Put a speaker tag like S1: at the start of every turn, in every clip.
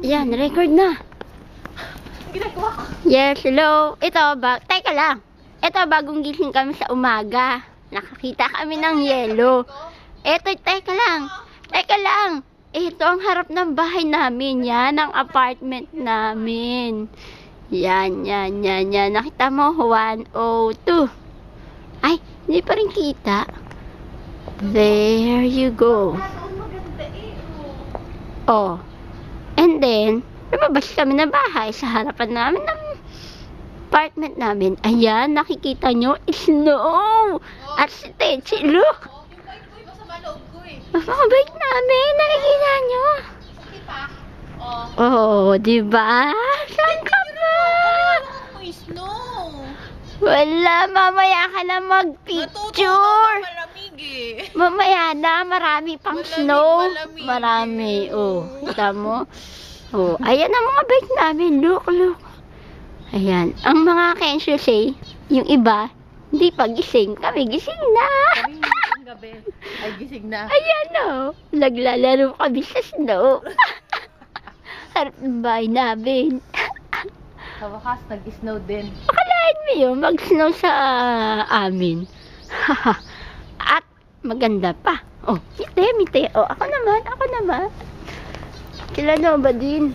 S1: Yan, record na.
S2: Ginagawa ko.
S1: Yes, hello. Teka lang. Ito, bagong gising kami sa umaga. Nakakita kami ng yelo. Teka lang. Ito ang harap ng bahay namin. Yan, ang apartment namin. Yan. Nakita mo, 102. Ay, hindi pa rin kita. There you go.
S2: Maganda eh.
S1: Oh. And then, lumabas kami ng bahay sa harapan namin ng apartment namin. Ayan, nakikita nyo, snow! At si Techi, look!
S2: Yung bike ko, masama loob ko eh.
S1: Mga bike namin, nakikita nyo.
S2: Sakit pa.
S1: Oh, diba? Saan ka ba?
S2: May snow.
S1: Wala, mamaya ka na mag-picture.
S2: Malamig eh.
S1: Mamaya na, marami pang
S2: Malamig,
S1: snow.
S2: malamig.
S1: Marami, oh. Kita mo? Oh, ayan ang mga bike namin. Look. Ayan. Ang mga Kensho say, yung iba, hindi pa gising. Kami gising na.
S2: Kami yung gabi ay gising na.
S1: Ayan o. Naglalaro kami sa snow. Harap ng bahay namin.
S2: Sa wakas, nag-snow din.
S1: Akalain mo yun, mag-snow sa amin. At maganda pa. Oh, mite. Oh, ako naman. Sila na ba din?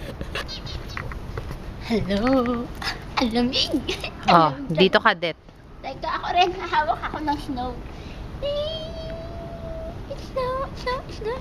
S1: Hello. Ang lamig.
S2: Oh, dito ka, Det.
S1: Teka, ako rin. Hahawak ako ng snow. It's snow.